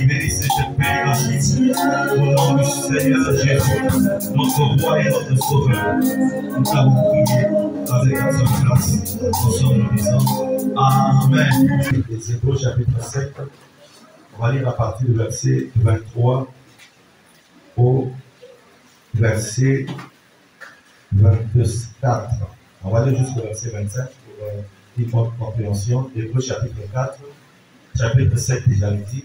bénissez cette prédication au nom du Seigneur Jésus, notre roi et notre sauveur. Nous avons prié avec action de grâce. Nous sommes disant Amen. Les Hébreux chapitre 7, on va lire à partir du verset 23 au verset 24. On va aller jusqu'au verset 25 pour une bonne compréhension. Hébreux chapitre 4, chapitre 7 déjà dit,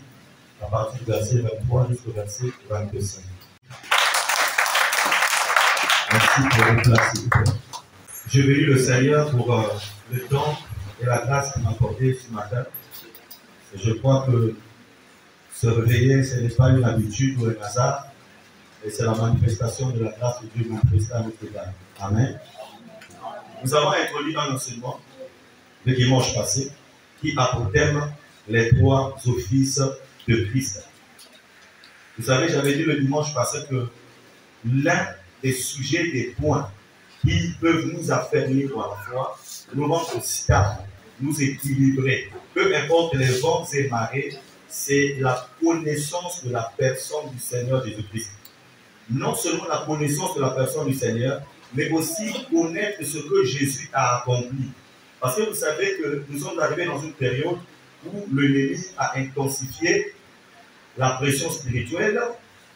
à partir du verset 23 jusqu'au verset 25. Merci pour votre place. Je bénis le Seigneur pour le temps et la grâce qu'il m'a accordé ce matin. Et je crois que se réveiller, ce n'est pas une habitude ou un hasard, et c'est la manifestation de la grâce de Dieu manifestée à notre égard. Amen. Nous avons introduit un enseignement le dimanche passé qui a pour thème les trois offices de Christ. Vous savez, j'avais dit le dimanche passé que l'un des sujets, des points qui peuvent nous affermir dans la foi, nous rendre stables, nous équilibrer, peu importe les vents et marées, c'est la connaissance de la personne du Seigneur Jésus-Christ. Non seulement la connaissance de la personne du Seigneur, mais aussi connaître ce que Jésus a accompli. Parce que vous savez que nous sommes arrivés dans une période où l'ennemi a intensifié la pression spirituelle,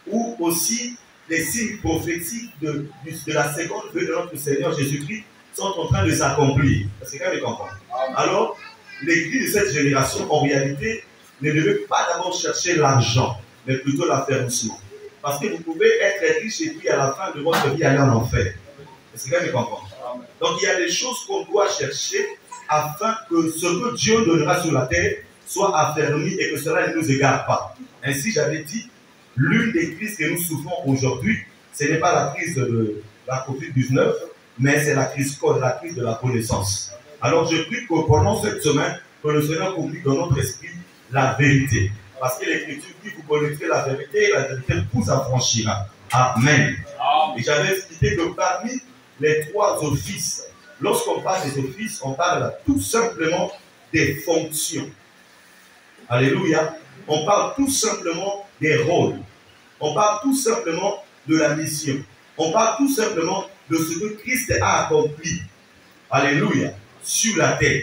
où aussi les signes prophétiques de la seconde venue de notre Seigneur Jésus-Christ sont en train de s'accomplir. Parce que quand même comprendre. Alors, l'église de cette génération, en réalité, ne devait pas d'abord chercher l'argent, mais plutôt l'affermissement. Parce que vous pouvez être riche et puis à la fin de votre vie aller en enfer. C'est quand même comprendre. Donc il y a des choses qu'on doit chercher afin que ce que Dieu donnera sur la terre soit affermi et que cela ne nous égare pas. Ainsi, j'avais dit, l'une des crises que nous souffrons aujourd'hui, ce n'est pas la crise de la COVID-19, mais c'est la crise code, la crise de la connaissance. Alors je prie que pendant cette semaine, que le Seigneur communique dans notre esprit la vérité. Parce que l'Écriture dit, vous connaîtrez la vérité et la vérité vous affranchira. Amen. Et j'avais expliqué que parmi les trois offices, lorsqu'on parle des offices, on parle tout simplement des fonctions. Alléluia. On parle tout simplement des rôles. On parle tout simplement de la mission. On parle tout simplement de ce que Christ a accompli. Alléluia. Sur la terre.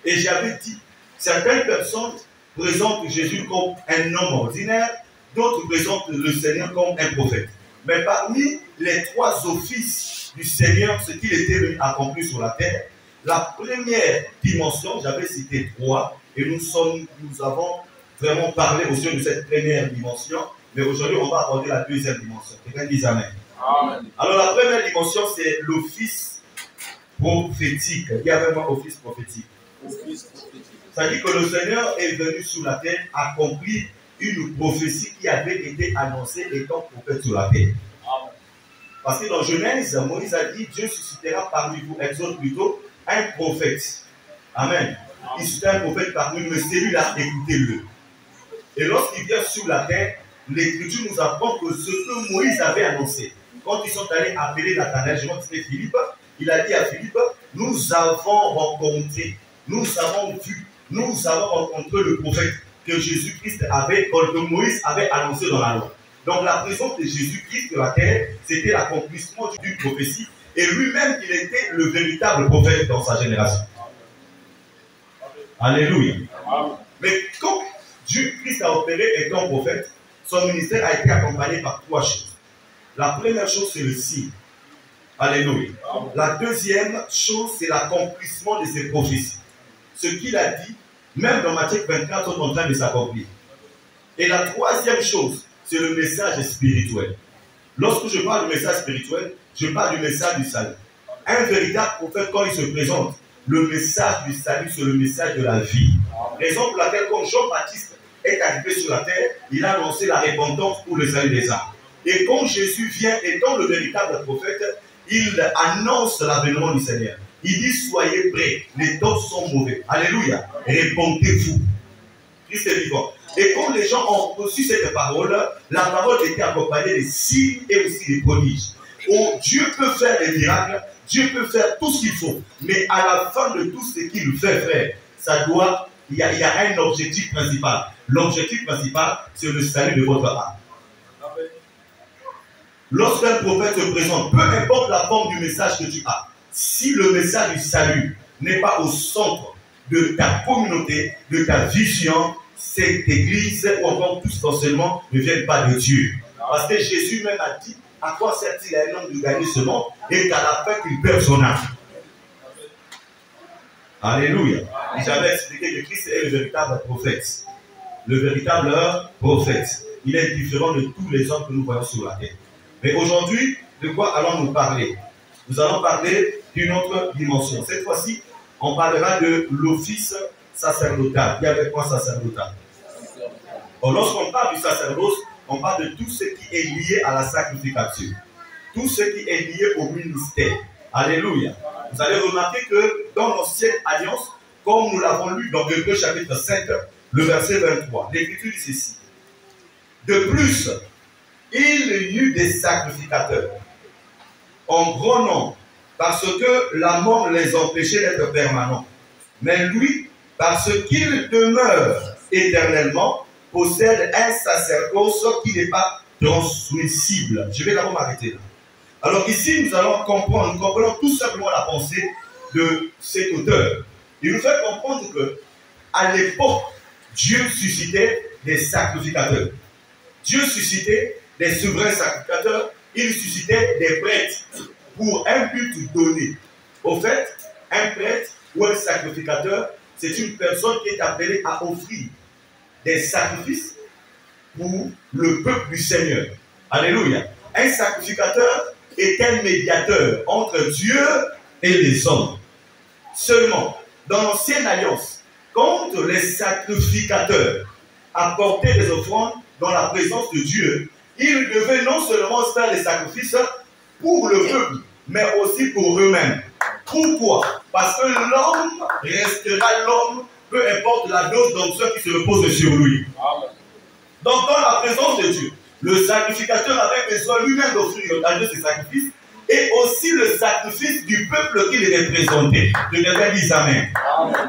Et j'avais dit, certaines personnes présentent Jésus comme un homme ordinaire, d'autres présentent le Seigneur comme un prophète. Mais parmi les trois offices du Seigneur, ce qu'il était venu accomplir sur la terre, la première dimension, j'avais cité trois, et nous avons vraiment parlé au sujet de cette première dimension, mais aujourd'hui on va aborder la deuxième dimension. Quelqu'un dit Amen. Amen. Alors la première dimension, c'est l'office prophétique. Il y avait un office prophétique. Ça dit que le Seigneur est venu sur la terre accomplir une prophétie qui avait été annoncée étant prophète sur la terre. Amen. Parce que dans Genèse, Moïse a dit, Dieu suscitera parmi vous, Exode plutôt, un prophète. Amen. Il suscitera un prophète parmi nous, mais celui-là, écoutez-le. Et lorsqu'il vient sur la terre, l'Écriture nous apprend que ce que Moïse avait annoncé, quand ils sont allés appeler Nathanaël, je pense que c'était Philippe, il a dit à Philippe, nous avons rencontré, nous avons vu, nous avons rencontré le prophète que Jésus-Christ avait, que Moïse avait annoncé dans la loi. Donc la présence de Jésus-Christ sur la terre, c'était l'accomplissement d'une prophétie. Et lui-même, il était le véritable prophète dans sa génération. Alléluia. Mais quand Jésus-Christ a opéré étant prophète, son ministère a été accompagné par trois choses. La première chose, c'est le signe. Alléluia. La deuxième chose, c'est l'accomplissement de ses prophéties. Ce qu'il a dit, même dans Matthieu 24, sont en train de s'accomplir. Et la troisième chose, c'est le message spirituel. Lorsque je parle du message spirituel, je parle du message du salut. Un véritable prophète, quand il se présente, le message du salut, c'est le message de la vie. Raison pour laquelle, quand Jean-Baptiste est arrivé sur la terre, il a annoncé la repentance pour le salut des âmes. Et quand Jésus vient, étant le véritable prophète, il annonce l'avènement du Seigneur. Il dit, soyez prêts, les temps sont mauvais. Alléluia. Répondez-vous. Christ est vivant. Et quand les gens ont reçu cette parole, la parole était accompagnée des signes et aussi des prodiges. Oh, Dieu peut faire des miracles, Dieu peut faire tout ce qu'il faut. Mais à la fin de tout ce qu'il fait, frère, ça doit il y a un objectif principal. L'objectif principal, c'est le salut de votre âme. Lorsqu'un prophète se présente, peu importe la forme du message que tu as, si le message du salut n'est pas au centre de ta communauté, de ta vision, cette église ou encore tout essentiellement ne viennent pas de Dieu. Parce que Jésus même a dit, à quoi sert-il à un homme de gagner ce monde et qu'à la fin qu'il perd son âme. Alléluia. J'avais expliqué que Christ est le véritable prophète. Le véritable prophète. Il est différent de tous les hommes que nous voyons sur la terre. Mais aujourd'hui, de quoi allons-nous parler? Nous allons parler d'une autre dimension. Cette fois-ci, on parlera de l'office sacerdotal. Il y avait quoi sacerdotal? Lorsqu'on parle du sacerdoce, on parle de tout ce qui est lié à la sacrification. Tout ce qui est lié au ministère. Alléluia. Vous allez remarquer que dans l'ancienne alliance, comme nous l'avons lu dans Hébreux chapitre 5, le verset 23, l'Écriture dit ceci. De plus, il y eut des sacrificateurs en grand nombre, parce que la mort les empêchait d'être permanents. Mais lui, parce qu'il demeure éternellement, possède un sacerdoce qui n'est pas transmissible. Je vais d'abord m'arrêter là. Alors ici, nous allons comprendre, nous comprenons tout simplement la pensée de cet auteur. Il nous fait comprendre que à l'époque, Dieu suscitait des sacrificateurs. Dieu suscitait des souverains sacrificateurs. Il suscitait des prêtres pour un but donné. Au fait, un prêtre ou un sacrificateur, c'est une personne qui est appelée à offrir des sacrifices pour le peuple du Seigneur. Alléluia. Un sacrificateur est un médiateur entre Dieu et les hommes. Seulement, dans l'ancienne alliance, quand les sacrificateurs apportaient des offrandes dans la présence de Dieu, ils devaient non seulement faire des sacrifices pour le peuple, mais aussi pour eux-mêmes. Pourquoi? Parce que l'homme restera l'homme, peu importe la dose d'onction qui se repose sur lui. Donc, dans la présence de Dieu, le sacrificateur avait besoin lui-même d'offrir à Dieu ses sacrifices et aussi le sacrifice du peuple qu'il représentait. Je devais dire Amen.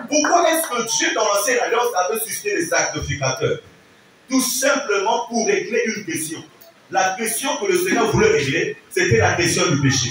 Pourquoi est-ce que Dieu, dans l'ancienne alliance, avait suscité les sacrificateurs? Tout simplement pour régler une question. La question que le Seigneur voulait régler, c'était la question du péché.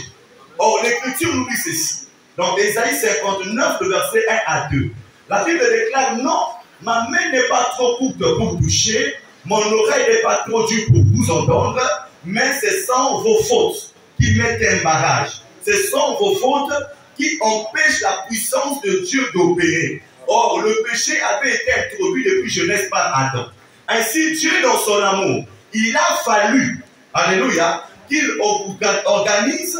Or, l'Écriture nous dit ceci. Dans Ésaïe 59, le verset 1 à 2. La Bible déclare, non, ma main n'est pas trop courte pour toucher, mon oreille n'est pas trop dure pour vous entendre, mais ce sont vos fautes qui mettent un barrage. Ce sont vos fautes qui empêchent la puissance de Dieu d'opérer. Or, le péché avait été introduit depuis Genèse par Adam. Ainsi, Dieu, dans son amour, il a fallu, alléluia, qu'il organise,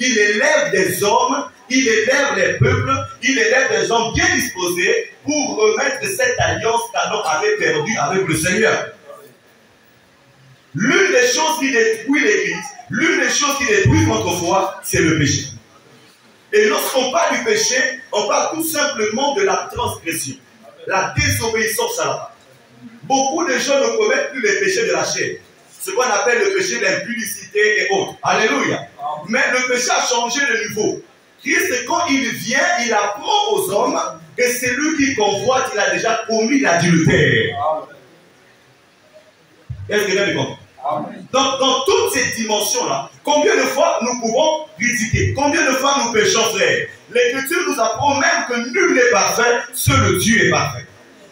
il élève des hommes, il élève les peuples, il élève des hommes bien disposés pour remettre cette alliance qu'Adam avait perdue avec le Seigneur. L'une des choses qui détruit l'Église, l'une des choses qui détruit notre foi, c'est le péché. Et lorsqu'on parle du péché, on parle tout simplement de la transgression, la désobéissance à la parole. Beaucoup de gens ne commettent plus les péchés de la chair, ce qu'on appelle le péché d'impudicité et autres. Alléluia. Mais le péché a changé de niveau. Christ, quand il vient, il apprend aux hommes que celui qui convoite, il a déjà commis l'adultère. Est-ce que vous avez compris? Donc, dans toutes ces dimensions-là, combien de fois nous pouvons critiquer? Combien de fois nous péchons, frère? L'Écriture nous apprend même que nul n'est parfait, seul Dieu est parfait.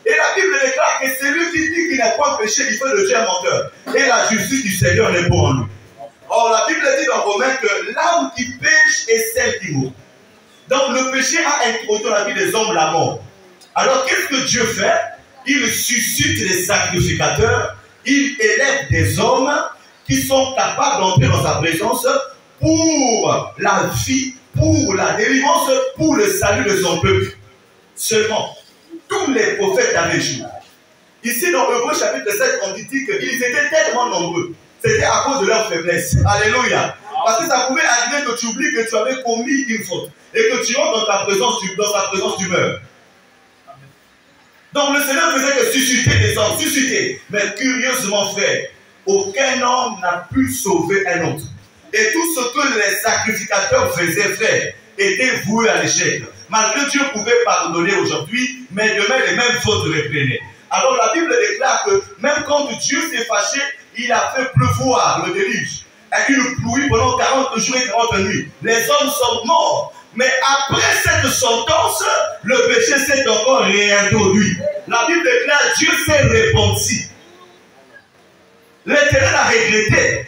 Et la Bible déclare que celui qui dit qu'il n'a pas péché, il fait de Dieu un menteur. Et la justice du Seigneur n'est pas en lui. Or, la Bible dit dans Romains que l'âme qui pêche est celle qui mourut. Donc, le péché a introduit dans la vie des hommes la mort. Alors, qu'est-ce que Dieu fait? Il suscite les sacrificateurs, il élève des hommes qui sont capables d'entrer dans sa présence pour la vie, pour la délivrance, pour le salut de son peuple. Seulement, tous les prophètes avaient jour. Ici, dans Hébreux chapitre 7, on dit qu'ils étaient tellement nombreux. C'était à cause de leur faiblesse. Alléluia. Parce que ça pouvait arriver que tu oublies que tu avais commis une faute. Et que tu entres dans ta présence, tu meurs. Donc le Seigneur faisait que susciter des hommes, susciter. Mais curieusement, frère, aucun homme n'a pu sauver un autre. Et tout ce que les sacrificateurs faisaient, frère, était voué à l'échec. Malgré Dieu pouvait pardonner aujourd'hui, mais demain les mêmes fautes reprenaient. Alors la Bible déclare que même quand Dieu s'est fâché, il a fait pleuvoir le déluge. Et une pluie pendant 40 jours et 40 nuits. Les hommes sont morts. Mais après cette sentence, le péché s'est encore réintroduit. La Bible déclare que Dieu s'est repenti. L'Éternel a regretté.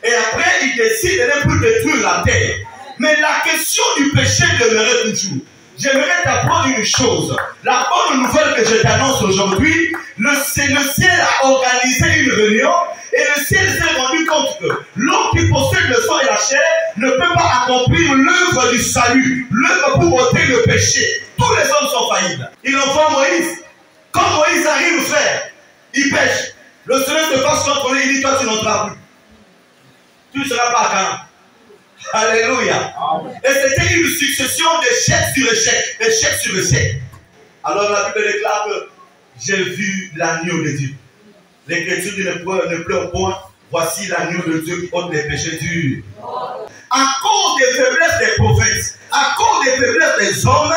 Et après, il décide de ne plus détruire la terre. Mais la question du péché demeurait toujours. J'aimerais t'apprendre une chose. La bonne nouvelle que je t'annonce aujourd'hui, le ciel a organisé une réunion et le ciel s'est rendu compte que l'homme qui possède le sang et la chair ne peut pas accomplir l'œuvre du salut, l'œuvre pour ôter le péché. Tous les hommes sont faillibles. Il envoie Moïse. Quand Moïse arrive, frère, il pêche. Le soleil se passe contre lui, il dit, toi tu n'entras plus. Tu ne seras pas à Canaan. Alléluia. Et c'était une succession d'échecs sur échecs, échec sur échec. Alors la Bible déclare que j'ai vu l'agneau de Dieu. L'Écriture dit ne pleure point. Voici l'agneau de Dieu qui ôte les péchés du. À cause des faiblesses des prophètes, à cause des faiblesses des hommes,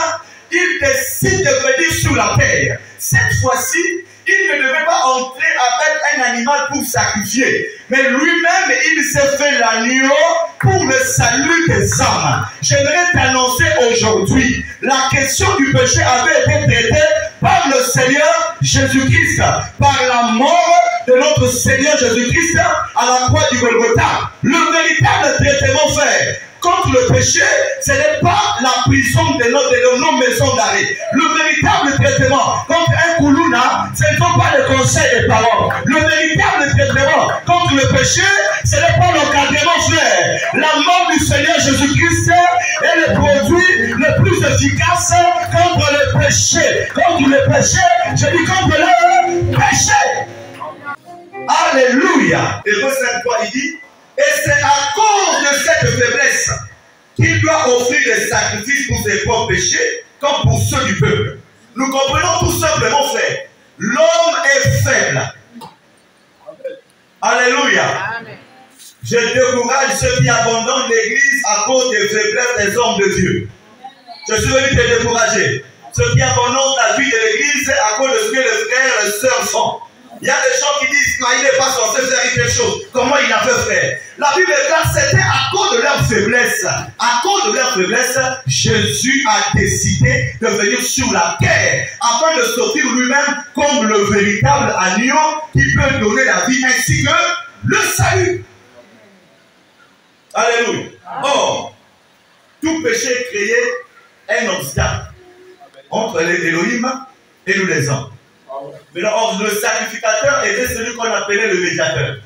il décide de venir sur la terre. Cette fois-ci, il ne devait pas entrer avec un animal pour sacrifier. Mais lui-même, il s'est fait l'agneau pour le salut des âmes. J'aimerais t'annoncer aujourd'hui, la question du péché avait été traitée par le Seigneur Jésus-Christ, par la mort de notre Seigneur Jésus-Christ à la croix du Golgotha. Le véritable traitement fait contre le péché, ce n'est pas la prison de nos maisons d'arrêt. Le véritable traitement contre un koulouna, ce ne sont pas les conseils des parents. Le véritable traitement contre le péché, ce n'est pas l'encadrement, frère. La mort du Seigneur Jésus-Christ est le produit le plus efficace contre le péché. Contre le péché, je dis contre le péché. Alléluia. Hébreux 5.3, il dit, et c'est à cause de cette faiblesse qu'il doit offrir des sacrifices pour ses propres péchés, comme pour ceux du peuple. Nous comprenons tout simplement, frère, l'homme est faible. Alléluia. Amen. Je décourage ceux qui abandonnent l'église à cause des faiblesses des hommes de Dieu. Je suis venu te décourager. Ceux qui abandonnent la vie de l'église à cause de ce que les frères et les sœurs font. Il y a des gens qui disent qu'il n'est pas censé faire quelque chose. Comment il a fait, frère? La Bible déclare que c'était à cause de leur faiblesse. À cause de leur faiblesse, Jésus a décidé de venir sur la terre afin de sortir lui-même comme le véritable agneau qui peut donner la vie ainsi que le salut. Alléluia. Or, tout péché créait un obstacle entre les Elohim et nous les hommes. Mais or, le sacrificateur était celui qu'on appelait le médiateur.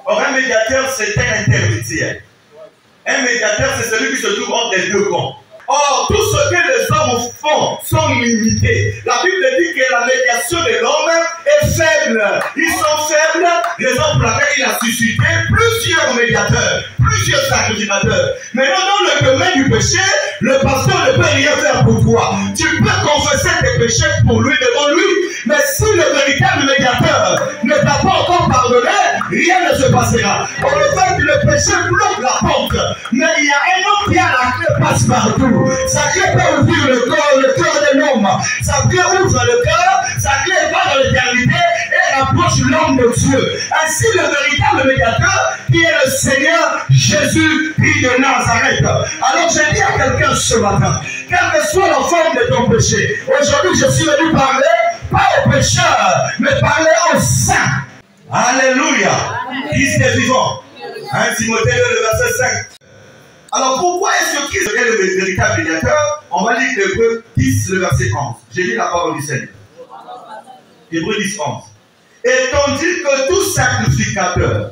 Or, un médiateur, c'était un intermédiaire. Un médiateur, c'est celui qui se trouve entre les deux camps. Or, tout ce que les hommes font sont limités. La Bible dit que la médiation de l'homme est faible. Ils sont faibles, raison pour laquelle il a suscité plusieurs médiateurs, plusieurs sacrificateurs. Mais non, dans le domaine du péché, le pasteur ne peut rien faire pour toi. Tu peux confesser tes péchés pour lui, devant lui, mais si le véritable médiateur ne t'a pas encore pardonné, rien ne se passera. En fait, le péché bloque la porte, mais il y a un homme qui a la clé passe-partout. Sa clé peut ouvrir le cœur de l'homme. Sa clé ouvre le cœur, sa clé va dans l'éternité et rapproche l'homme de Dieu. Ainsi, le véritable médiateur qui est le Seigneur Jésus-Christ de Nazareth. Alors, je dis à quelqu'un ce matin, quelle que soit la forme de ton péché, aujourd'hui, je suis venu parler, pas aux pécheurs, mais parler aux saints. Alléluia. Christ est vivant. 1 Timothée 2, le verset 5. Alors pourquoi est-ce que Christ est le véritable médiateur? On va lire Hébreux 10, le verset 11. J'ai lu la parole du Seigneur. Hébreux 10, 11. Et tandis que tout sacrificateur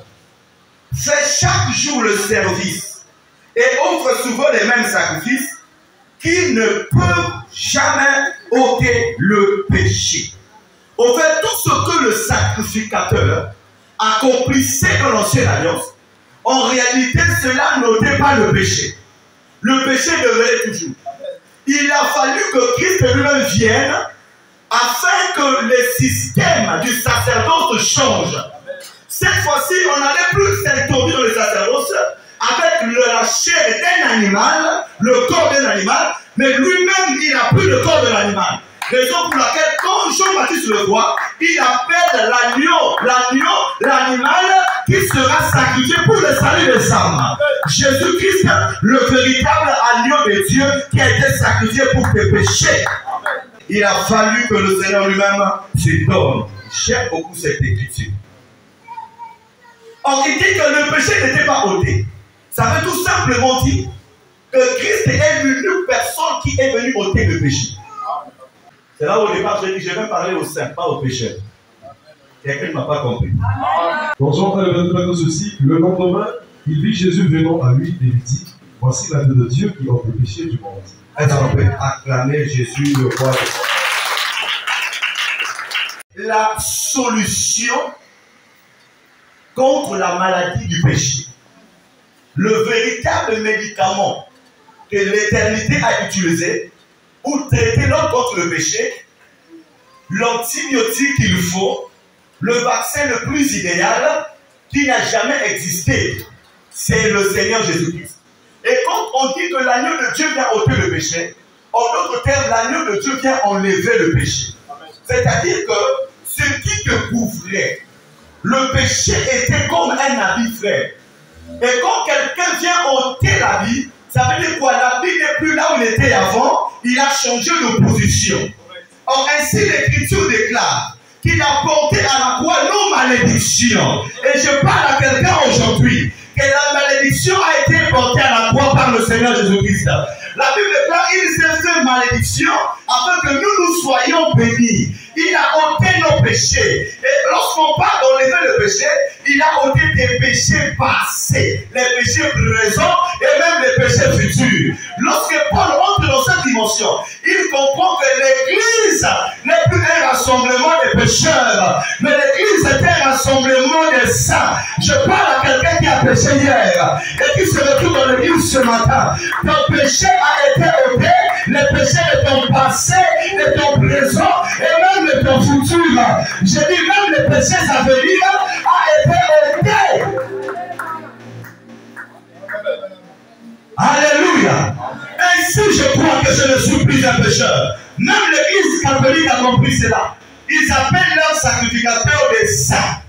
fait chaque jour le service et offre souvent les mêmes sacrifices, qui ne peuvent jamais ôter le péché. Au fait, tout ce que le sacrificateur accomplissait dans l'ancienne alliance, en réalité, cela n'ôtait pas le péché. Le péché demeurait toujours. Il a fallu que Christ lui-même vienne afin que le système du sacerdoce change. Cette fois-ci, on n'allait plus s'introduire dans le sacerdoce, avec la chair d'un animal, le corps d'un animal, mais lui-même, il n'a plus le corps de l'animal. Raison pour laquelle, quand Jean-Baptiste le voit, il appelle l'animal qui sera sacrifié pour le salut des âmes. Jésus-Christ, le véritable agneau de Dieu qui a été sacrifié pour tes péchés. Il a fallu que le Seigneur lui-même se donne. J'aime beaucoup cette écriture. Or, il dit que le péché n'était pas ôté. Ça veut tout simplement dire que Christ est l'unique personne qui est venue ôter le péché. C'est là où au départ j'ai dit je vais parler aux saints, pas aux pécheurs. Quelqu'un ne m'a pas compris. Dans Jean 29 ceci, le lendemain, il vit Jésus venant à lui et lui dit, voici l'agneau de Dieu qui ôte le péché du monde. Est-ce qu'on peut acclamer Jésus le roi? La solution contre la maladie du péché, le véritable médicament que l'éternité a utilisé pour traiter l'homme contre le péché, l'antibiotique qu'il faut, le vaccin le plus idéal qui n'a jamais existé, c'est le Seigneur Jésus-Christ. Et quand on dit que l'agneau de Dieu vient ôter le péché, en d'autres termes, l'agneau de Dieu vient enlever le péché. C'est-à-dire que ce qui te couvrait, le péché était comme un habit frère. Et quand quelqu'un vient ôter l'habit, ça veut dire quoi? L'habit n'est plus là où il était avant, il a changé de position. Or, ainsi l'Écriture déclare qu'il a porté à la croix nos malédictions. Et je parle à quelqu'un aujourd'hui que la malédiction a été portée à la croix par le Seigneur Jésus-Christ. La Bible déclare qu'il s'est fait malédiction afin que nous soyons bénis. Il a ôté nos péchés. Et lorsqu'on parle d'enlever le péché, il a ôté des péchés passés, les péchés présents et même les péchés futurs. Lorsque Paul entre dans cette dimension, il comprend que l'Église n'est plus un rassemblement des pécheurs, mais l'Église est un rassemblement des saints. Je parle à quelqu'un qui a péché hier et qui se retrouve dans l'Église ce matin. Ton péché a été ôté, les péchés de ton passé, de ton présent et même de ton futur. Je dis même les péchés à venir a été ôté. Alléluia. Ainsi je crois que je ne suis plus un pécheur. Même l'Église catholique a compris cela. Ils appellent leurs sacrificateurs des saints.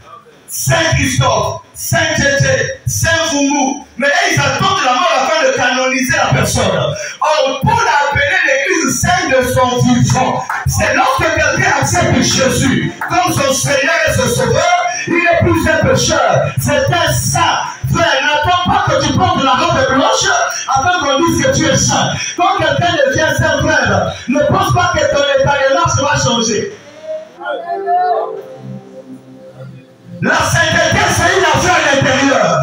Saint Christophe, Saint Jésus, Saint Foumou. Mais ils attendent la mort afin de canoniser la personne. Or, Paul a appelé l'Église sainte de son vivant. C'est lorsque quelqu'un accepte Jésus comme son Seigneur et son Sauveur, il n'est plus un pécheur. C'est un saint. Frère, n'attends pas que tu portes la robe blanche afin qu'on dise que tu es saint. Quand quelqu'un devient saint, frère, ne pense pas que ton état de marche va changer. La sainteté, c'est une affaire à l'intérieur.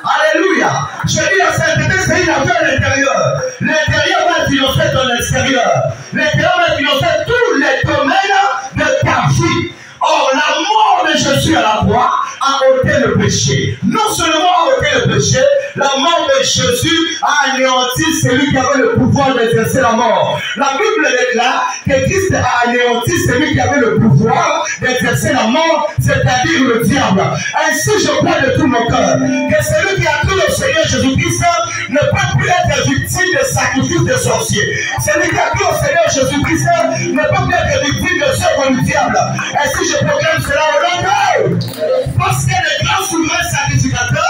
Alléluia. Je dis la sainteté, c'est une affaire à l'intérieur. L'intérieur va influencer ton extérieur. L'intérieur va influencer tous les domaines de ta vie. Or, la mort de Jésus à la croix a ôté le péché. Non seulement a ôté le péché, la mort de Jésus a anéanti celui qui avait le pouvoir d'exercer la mort. La Bible déclare que Christ a anéanti celui qui avait le pouvoir d'exercer la mort, c'est-à-dire le diable. Ainsi, je crois de tout mon cœur que celui qui a cru au Seigneur Jésus-Christ ne peut plus être victime de sacrifices de sorciers. Celui qui a cru au Seigneur Jésus-Christ ne peut plus être victime de ce du diable. Ainsi, je proclame cela au nom de parce que le grand souverain sacrificateur,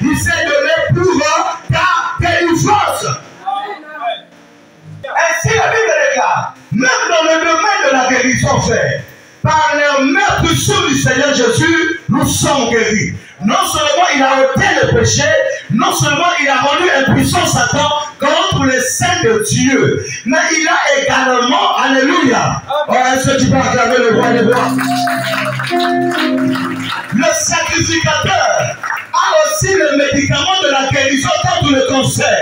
il s'est donné pour ta délivrance. Ainsi, la Bible déclare, même dans le domaine de la guérison, frère, par le meurtre puissant du Seigneur Jésus, nous sommes guéris. Non seulement il a ôté le péché, non seulement il a rendu impuissant Satan contre les saints de Dieu, mais il a également, alléluia, est-ce que tu peux acclamer le roi des rois? Le sacrificateur a aussi le médicament de la guérison contre le cancer.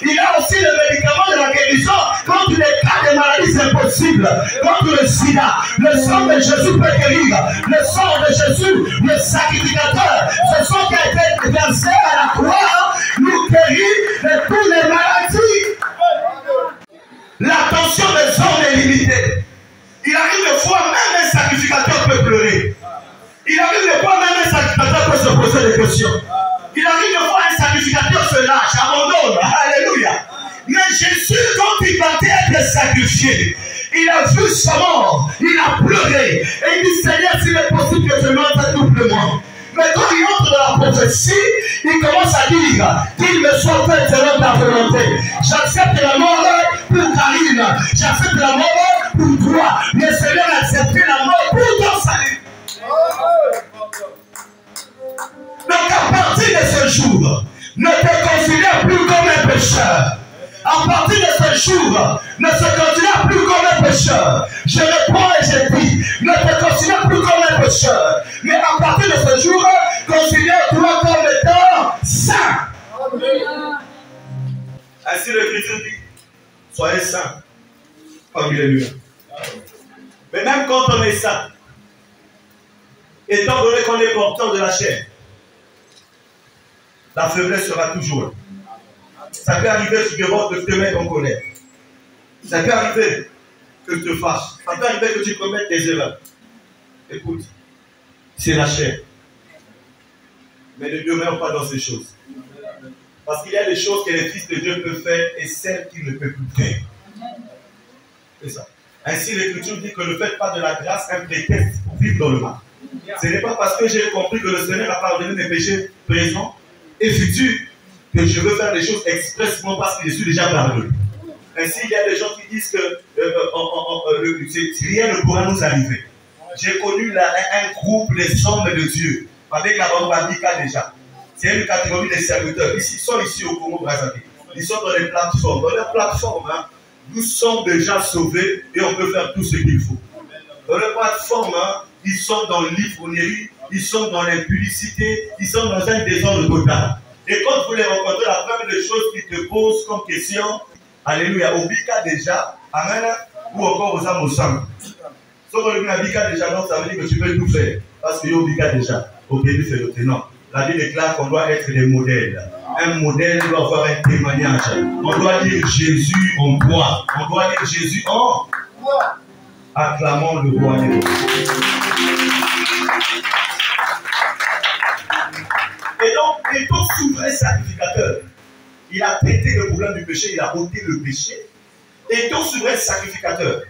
Il a aussi le médicament de la guérison contre les cas de maladies impossibles, contre le sida. Le sang de Jésus peut guérir. Le sang de Jésus, le sacrificateur, ce sang qui a été versé à la croix, nous guérit de toutes les maladies. L'attention des hommes est limitée. Il arrive des fois, même un sacrificateur peut pleurer. Il arrive des fois, même un sacrificateur peut se poser des questions. Il arrive des fois, un sacrificateur se va être sacrifié. Il a vu sa mort, il a pleuré. Et il dit, Seigneur, s'il est possible que je meure doublement. Mais quand il entre dans la prophétie, il commence à dire qu'il me soit fait selon ta volonté. J'accepte la mort pour Karine. J'accepte la mort pour toi. Mais Seigneur a accepté la mort pour ton salut. Donc à partir de ce jour, ne te considère plus comme un pécheur. À partir de ce jour, ne se considère plus comme un pécheur. Je réponds et je dis, ne te considère plus comme un pécheur. Mais à partir de ce jour, considère-toi comme étant saint. Ainsi l'Écriture dit, soyez saints, comme il est lui. Mais même quand on est saint, étant donné qu'on est porteur de la chair, la faiblesse sera toujours là. Ça peut arriver que tu te mettes en colère. Ça peut arriver que tu te fâches. Ça peut arriver que tu commettes des erreurs. Écoute, c'est la chair. Mais ne demeure pas dans ces choses. Parce qu'il y a des choses que les fils de Dieu peuvent faire et celles qu'il ne peut plus faire. C'est ça. Ainsi, l'Écriture dit que ne faites pas de la grâce un prétexte pour vivre dans le mal. Ce n'est pas parce que j'ai compris que le Seigneur a pardonné mes péchés présents et futurs que je veux faire les choses expressément parce que je suis déjà pardonné. Ainsi, il y a des gens qui disent que rien ne pourra nous arriver. J'ai connu un groupe, les hommes de Dieu, avec la Bambika déjà. C'est une catégorie de serviteurs. Ils sont ici au Congo-Brazzaville. Ils sont dans les plateformes. Dans leurs plateformes, nous sommes déjà sauvés et on peut faire tout ce qu'il faut. Dans les plateformes, ils sont dans l'ivrognerie, ils sont dans l'impudicité, ils sont dans un désordre total. Et quand vous les rencontrez, la première des choses qu'ils te posent comme question, alléluia, au Bika déjà, amen, ou encore aux âmes au sang. Si on revient à Bika déjà, donc ça veut dire que tu peux tout faire. Parce que au Bika déjà, au début c'est le tenant. La Bible déclare qu'on doit être des modèles. Un modèle doit avoir un témoignage. On doit dire Jésus en quoi? On doit dire Jésus en quoi? Acclamons le roi des rois. Et donc, étant souverain sacrificateur, il a traité le problème du péché, il a ôté le péché. Étant souverain sacrificateur,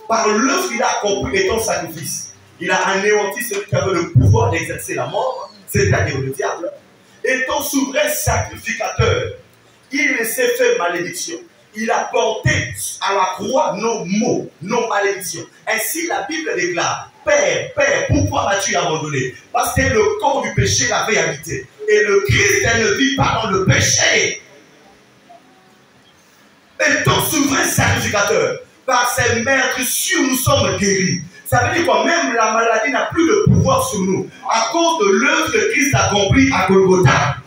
par l'œuvre qu'il a accompli étant sacrifice, il a anéanti celui qui avait le pouvoir d'exercer la mort, c'est-à-dire le diable. Étant souverain sacrificateur, il s'est fait malédiction. Il a porté à la croix nos maux, nos malédictions. Ainsi, la Bible déclare, Père, Père, pourquoi m'as-tu abandonné? Parce que le corps du péché l'avait habité. Et le Christ, elle ne vit pas dans le péché. Étant souverain sacrificateur, par ses maîtres sûrs, nous sommes guéris. Ça veut dire quoi? Même la maladie n'a plus de pouvoir sur nous à cause de l'œuvre que Christ a accomplie à Golgotha.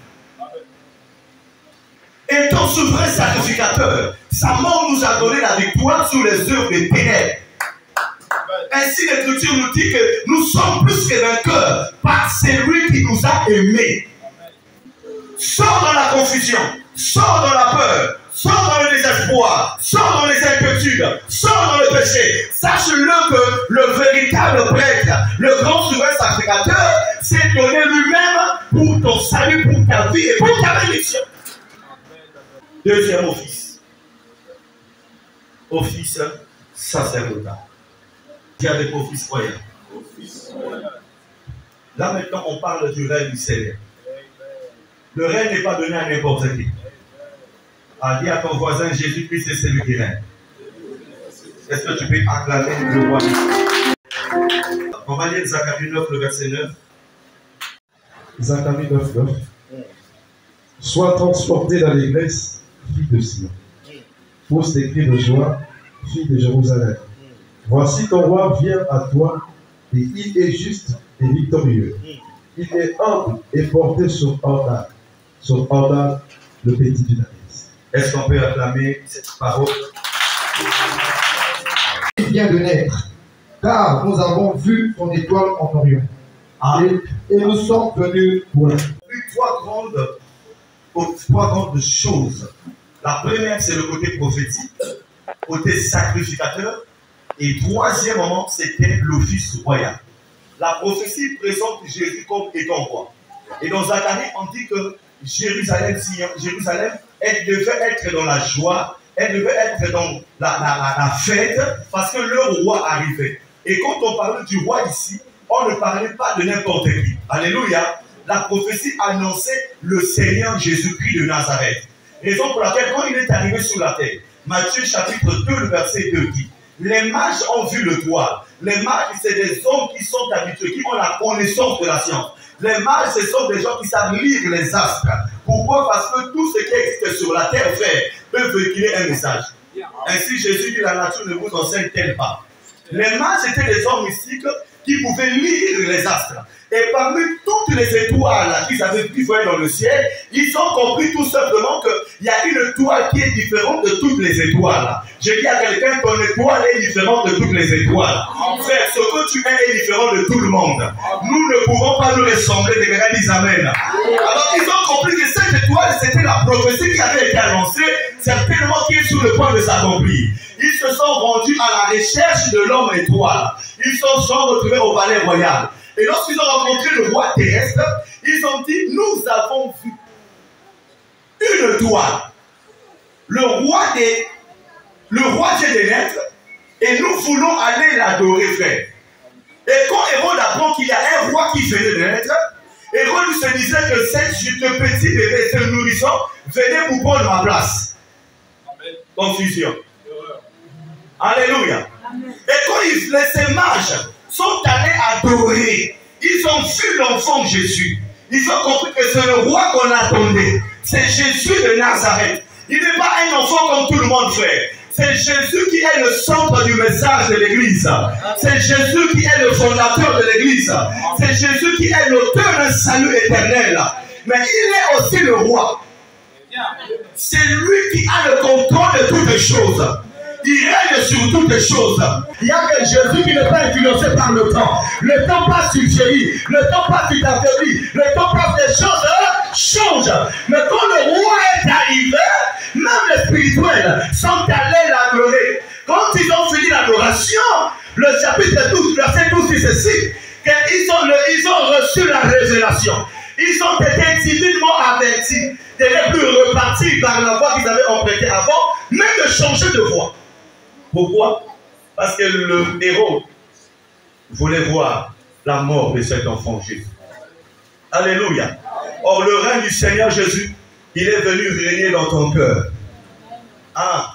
Étant souverain sacrificateur, sa mort nous a donné la victoire sur les œuvres des ténèbres. Ainsi, l'Écriture nous dit que nous sommes plus que vainqueurs par celui qui nous a aimés. Sors dans la confusion, sors dans la peur, sors dans le désespoir, sors dans les inquiétudes, sors dans le péché. Sache-le que le véritable prêtre, le grand souverain sacrificateur, s'est donné lui-même pour ton salut, pour ta vie et pour ta bénédiction. Deuxième office. Office sacerdotal. Il y a des offices croyants. Là maintenant, on parle du règne du Seigneur. Le règne n'est pas donné à n'importe qui. A dit à ton voisin, Jésus-Christ c'est celui qui règne. Est-ce que tu peux acclamer le roi? On va lire Zacharie 9, le verset 9. Zacharie 9, 9. Sois transporté dans l'église, fille de Sion. Pousse des cris de joie, fille de Jérusalem. Voici ton roi vient à toi, et il est juste et victorieux. Il est humble et porté sur ordre, le petit Dunamis. Est-ce qu'on peut acclamer cette parole? Il vient de naître, car nous avons vu ton étoile en Orient. Et nous sommes venus pour la. Trois grandes choses. La première, c'est le côté prophétique, côté sacrificateur. Et troisièmement, c'était l'office royal. La prophétie présente Jésus comme étant roi. Et dans Zacharie, on dit que Jérusalem, elle devait être dans la joie elle devait être dans la fête parce que le roi arrivait. Et quand on parlait du roi ici, on ne parlait pas de n'importe qui. Alléluia. La prophétie annonçait le Seigneur Jésus-Christ de Nazareth. Raison pour laquelle, quand il est arrivé sur la terre, Matthieu chapitre 2, le verset 2 dit, les mages ont vu le toit. Les mages, c'est des hommes qui sont habitués, qui ont la connaissance de la science. Les mages, ce sont des gens qui savent lire les astres. Pourquoi? Parce que tout ce qui existe sur la terre, frère, peut véhiculer un message. Ainsi, Jésus dit, la nature ne vous enseigne-t-elle pas? Les mages étaient des hommes mystiques qui pouvaient lire les astres. Et parmi toutes les étoiles qu'ils avaient pu voir dans le ciel, ils ont compris tout simplement qu'il y a une étoile qui est différente de toutes les étoiles. Je dis à quelqu'un, ton étoile est différente de toutes les étoiles. Frère, ce que tu es différent de tout le monde. Nous ne pouvons pas nous ressembler. Quelqu'un dit Amen. Alors ils ont compris que cette étoile, c'était la prophétie qui avait été annoncée, certainement qui est sur le point de s'accomplir. Ils se sont rendus à la recherche de l'homme étoile. Ils se sont retrouvés au palais royal. Et lorsqu'ils ont rencontré le roi terrestre, ils ont dit, nous avons vu une étoile. Le roi vient de naître et nous voulons aller l'adorer, frère. Et quand Hérode apprend qu'il y a un roi qui venait de naître, Hérode se disait que ce petit bébé, ce nourrisson, venait pour prendre ma place. Confusion. Alléluia. Amen. Et quand les mages sont allés adorer, ils ont vu l'enfant Jésus. Ils ont compris que c'est le roi qu'on attendait. C'est Jésus de Nazareth. Il n'est pas un enfant comme tout le monde, frère. C'est Jésus qui est le centre du message de l'Église. C'est Jésus qui est le fondateur de l'Église. C'est Jésus qui est l'auteur d'un salut éternel. Mais il est aussi le roi. C'est lui qui a le contrôle de toutes les choses. Il règne sur toutes les choses. Il y a que Jésus qui n'est pas influencé par le temps. Le temps passe, il vieillit. Le temps passe, il affaiblit. Le temps passe, les choses changent. Mais quand le roi est arrivé, même les spirituels sont allés l'adorer. Quand ils ont fini l'adoration, le chapitre 12, verset 12 dit ceci, qu'ils ont reçu la révélation. Ils ont été divinement avertis de ne plus repartir par la voie qu'ils avaient empruntée avant, mais de changer de voie. Pourquoi? Parce que le héros voulait voir la mort de cet enfant Jésus. Alléluia. Or, le règne du Seigneur Jésus, il est venu régner dans ton cœur. Ah,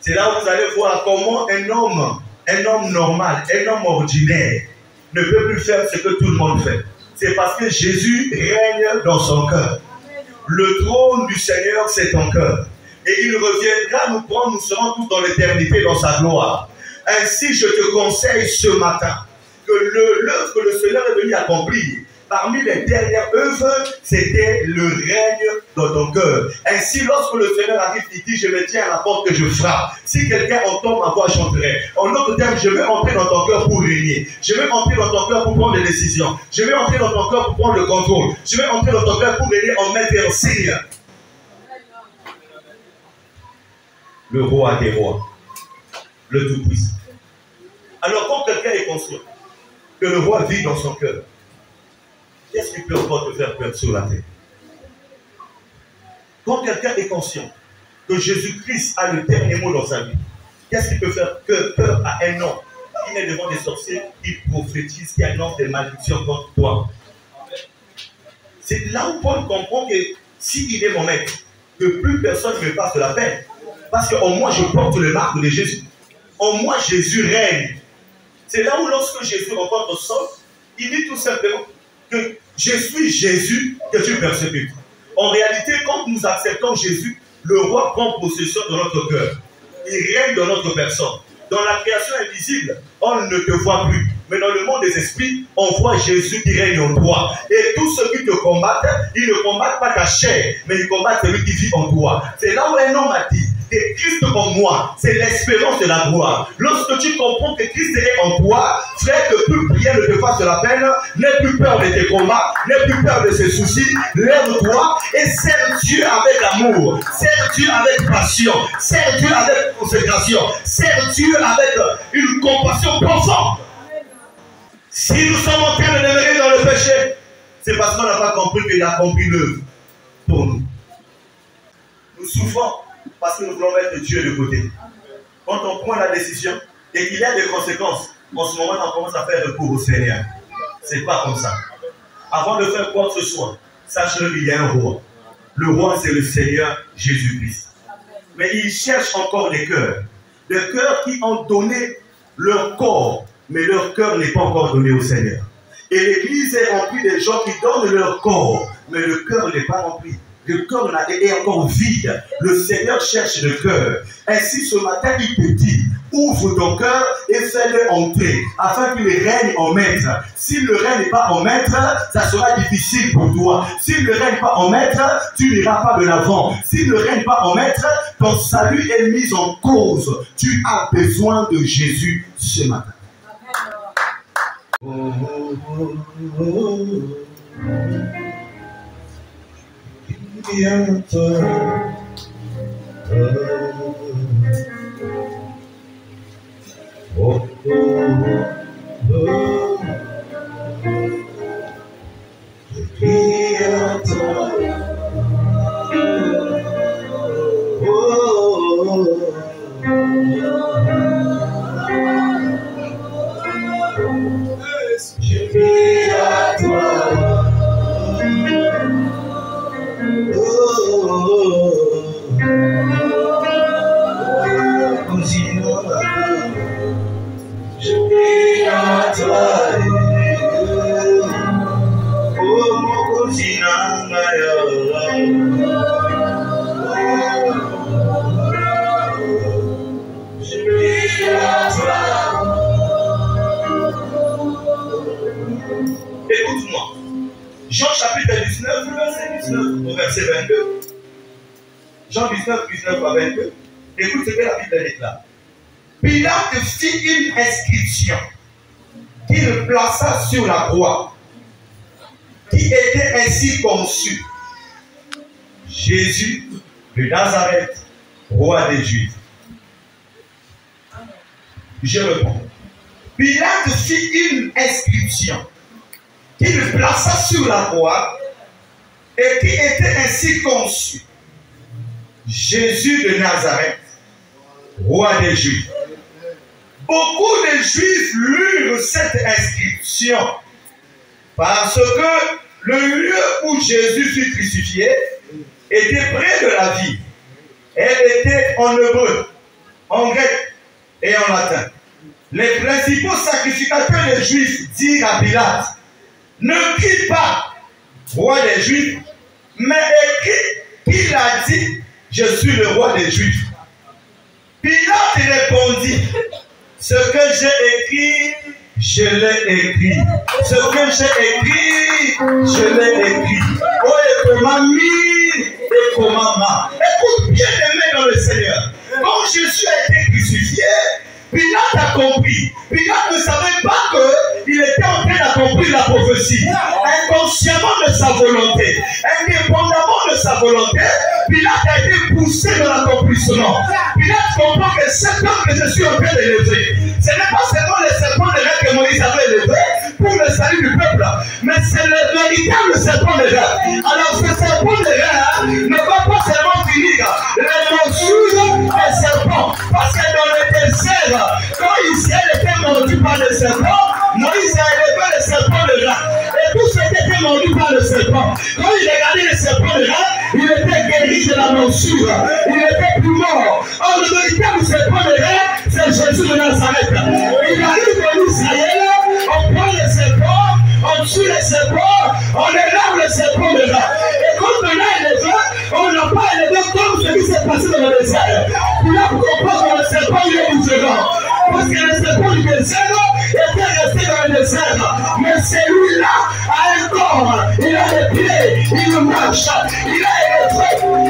c'est là où vous allez voir comment un homme normal, un homme ordinaire, ne peut plus faire ce que tout le monde fait. C'est parce que Jésus règne dans son cœur. Le trône du Seigneur, c'est ton cœur. Et il reviendra nous prendre, nous serons tous dans l'éternité, dans sa gloire. Ainsi, je te conseille ce matin que l'œuvre que le Seigneur est venu accomplir, parmi les dernières œuvres, c'était le règne dans ton cœur. Ainsi, lorsque le Seigneur arrive, il dit, je me tiens à la porte que je frappe. Si quelqu'un entend ma voix, chanterai. En d'autres termes, je vais entrer dans ton cœur pour régner. Je vais entrer dans ton cœur pour prendre des décisions. Je vais entrer dans ton cœur pour prendre le contrôle. Je vais entrer dans ton cœur pour régner en maître et en signe. Le roi des rois, le Tout-Puissant. Alors, quand quelqu'un est conscient que le roi vit dans son cœur, qu'est-ce qui peut encore te faire peur sur la terre? Quand quelqu'un est conscient que Jésus-Christ a le dernier mot dans sa vie, qu'est-ce qui peut faire peur à un homme qui est devant des sorciers, qui prophétise, qui annonce des malédictions contre toi? C'est là où Paul comprend que s'il est mon maître, que plus personne ne me passe de la peine. Parce qu'en moi, je porte le marque de Jésus. En moi, Jésus règne. C'est là où lorsque Jésus rencontre Saul, il dit tout simplement que je suis Jésus que tu persécutes. En réalité, quand nous acceptons Jésus, le roi prend possession de notre cœur. Il règne dans notre personne. Dans la création invisible, on ne te voit plus. Mais dans le monde des esprits, on voit Jésus qui règne en toi. Et tous ceux qui te combattent, ils ne combattent pas ta chair, mais ils combattent celui qui vit en toi. C'est là où un homme a dit, et Christ en moi, c'est l'espérance de la gloire. Lorsque tu comprends que Christ est en toi, frère, que plus rien ne te fasse de la peine, n'aie plus peur de tes combats, n'aie plus peur de ses soucis, lève-toi et sers Dieu avec amour, sers Dieu avec passion, sers Dieu avec consécration, sers Dieu avec une compassion profonde. Si nous sommes en train de demeurer dans le péché, c'est parce qu'on n'a pas compris qu'il a accompli l'œuvre pour nous. Nous souffrons parce que nous voulons mettre Dieu de côté. Quand on prend la décision et qu'il y a des conséquences, en ce moment, on commence à faire recours au Seigneur. C'est pas comme ça. Avant de faire quoi que ce soit, sache-le qu'il y a un roi. Le roi, c'est le Seigneur Jésus-Christ. Mais il cherche encore des cœurs. Des cœurs qui ont donné leur corps, mais leur cœur n'est pas encore donné au Seigneur. Et l'église est remplie de gens qui donnent leur corps, mais le cœur n'est pas rempli. Le cœur est encore vide. Le Seigneur cherche le cœur. Ainsi, ce matin, il te dit, ouvre ton cœur et fais-le entrer, afin qu'il règne en maître. S'il ne règne pas en maître, ça sera difficile pour toi. S'il ne règne pas en maître, tu n'iras pas de l'avant. S'il ne règne pas en maître, ton salut est mis en cause. Tu as besoin de Jésus ce matin. Oh, oh, oh, oh. Bientôt. Oh, oh, oh. Je crie à toi. Oh, je crie à toi. Je prie à toi, oh mon cousin, je prie à toi. Écoute-moi, Jean chapitre 19, verset 19 au verset 22. Jean 19, 19 à 22. Écoute ce que la Bible déclare. Pilate fit une inscription qu'il plaça sur la croix, qui était ainsi conçue. Jésus de Nazareth, roi des Juifs. Je réponds. Pilate fit une inscription qu'il plaça sur la croix et qui était ainsi conçue. Jésus de Nazareth, roi des Juifs. Beaucoup de Juifs lurent cette inscription parce que le lieu où Jésus fut crucifié était près de la ville. Elle était en hébreu, en grec et en latin. Les principaux sacrificateurs des Juifs dirent à Pilate, ne crie pas, roi des Juifs, mais écrit qu'il a dit, je suis le roi des Juifs. Pilate répondit, ce que j'ai écrit, je l'ai écrit. Ce que j'ai écrit, je l'ai écrit. Oh, et comment mis, et comment ma. Écoute bien aimé dans le Seigneur. Quand Jésus a été crucifié, Pilate a compris. Pilate ne savait pas qu'il était en train d'accomplir la prophétie. Inconsciemment de sa volonté, indépendamment de sa volonté, Pilate a été poussé dans l'accomplissement. Pilate comprend que cet homme que je suis en train d'élever, ce n'est pas seulement le serpent de l'air que Moïse avait élevé pour le salut du peuple, mais c'est le véritable serpent de l'air. Alors ce serpent de l'air ne va pas seulement finir les morsures des serpents, parce que dans le désert, quand Israël était mordu par le serpent, Moïse a élevé le serpent de l'air. Et tous ceux qui étaient mordus par le serpent, quand il regardait le serpent de l'air, il était guéri de la morsure. Il était plus mort. Or, le véritable serpent de l'air, c'est Jésus de Nazareth. Il arrive en Israël, on prend le serpent, on tue le serpent, on élève le serpent de l'air. Et quand on a élevé, on n'a pas élevé comme ce qui s'est passé dans le désert. Il a compris que le serpent il est différent. Parce que le serpent du désert était resté dans le désert. Mais celui-là a un corps, il a des pieds, il marche, il a élevé.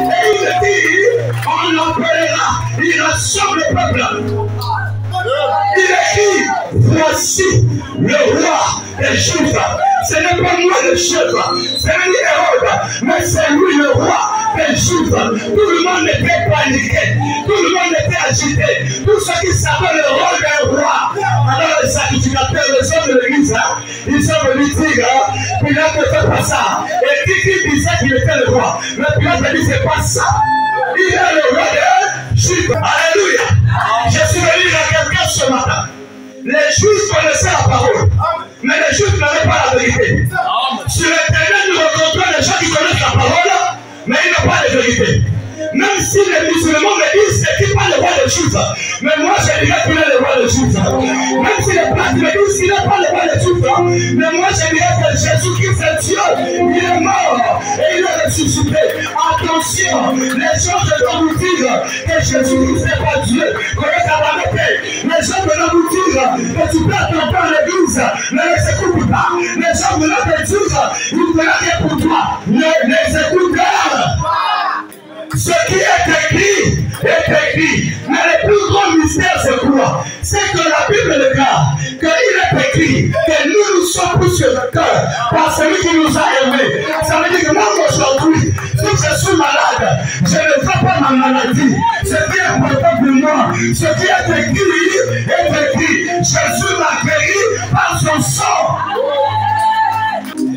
Et il dit, on l'appellera, il rassemble le peuple. Il écrit, voici le roi des Juifs. Ce n'est pas moi le chef, c'est lui Hérode, mais c'est lui le roi des Juifs. Tout le monde était paniqué, tout le monde était agité, tous ceux qui savaient le rôle d'un roi. Alors les sacrificateurs, les hommes de l'église, ils sont venus dire, Pilate ne fait pas ça. Et qui disait qu'il était le roi? Mais Pilate a dit, c'est pas ça. Il est le roi de Juda. Alléluia. Je suis venu à quelqu'un ce matin. Les Juifs connaissaient la parole, mais les Juifs n'avaient pas la vérité. Sur Internet, nous rencontrons des gens qui connaissent la parole, mais ils n'ont pas de vérité. Même si les musulmans me disent que tu parles le roi de Juifs, mais moi je dirais qu'il est le roi de Juifs. Même si les plates me disent qu'il n'est pas le roi de Juifs, mais moi je dirais que Jésus-Christ est Dieu, il est mort et il est ressuscité. Attention, les gens veulent vous dire que Jésus-Christ n'est pas Dieu. Les gens veulent vous dire que tu peux attendre à l'église, ne les écoute pas. Les gens veulent te dire, il ne rien pour toi, ne les écoute pas. Ce qui est écrit est écrit. Mais le plus grand mystère, c'est quoi? C'est que la Bible déclare qu'il est écrit que nous sommes plus que le cœur par celui qui nous a aimés. Ça veut dire que moi, aujourd'hui, si je suis malade, je ne veux pas ma maladie. Ce qui est important pour moi, ce qui est écrit est écrit. Jésus m'a guéri par son sang.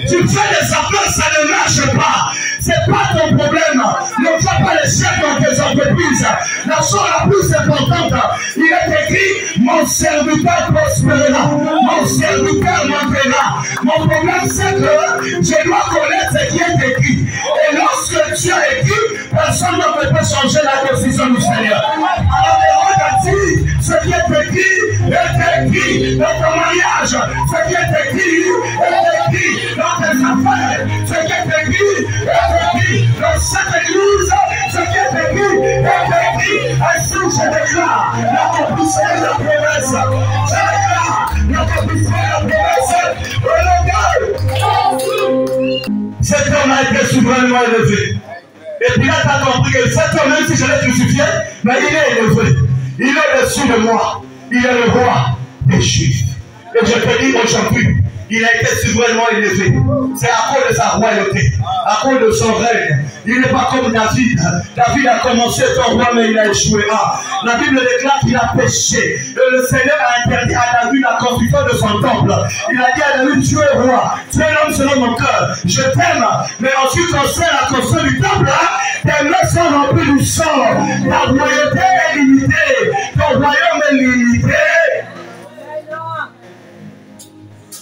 Tu fais des affaires, ça ne marche pas. C'est pas ton problème. Ne fais pas les chefs dans tes entreprises. La chose la plus importante, il est écrit, mon serviteur prospérera, mon serviteur montera. Mon problème, c'est que je dois connaître ce qui est écrit. Et lorsque tu as écrit, personne ne peut changer la décision du Seigneur. Alors, on a dit, ce qui est écrit dans ton mariage. Ce qui est écrit dans tes affaires. Ce qui est écrit dans cette église, ce qui est écrit. Ainsi je déclare l'accomplissement de la promesse. Je déclare l'accomplissement de la promesse. Cet homme a été souverainement élevé. Et Pilate a compris que cet homme, même si je l'ai crucifié, mais il est élevé. Il est au-dessus de moi. Il est le roi des Juifs. Et je te dis aujourd'hui, il a été souverainement élevé. C'est à cause de sa royauté, à cause de son règne. Il n'est pas comme David. David a commencé son roi, mais il a échoué. La Bible déclare qu'il a péché. Et le Seigneur a interdit à David la construction de son temple. Il a dit à David, tu es roi, tu es l'homme selon mon cœur. Je t'aime. Mais en ce qui concerne la construction du temple, tes mains sont remplies du sang. Ta royauté est limitée. Ton royaume est limité.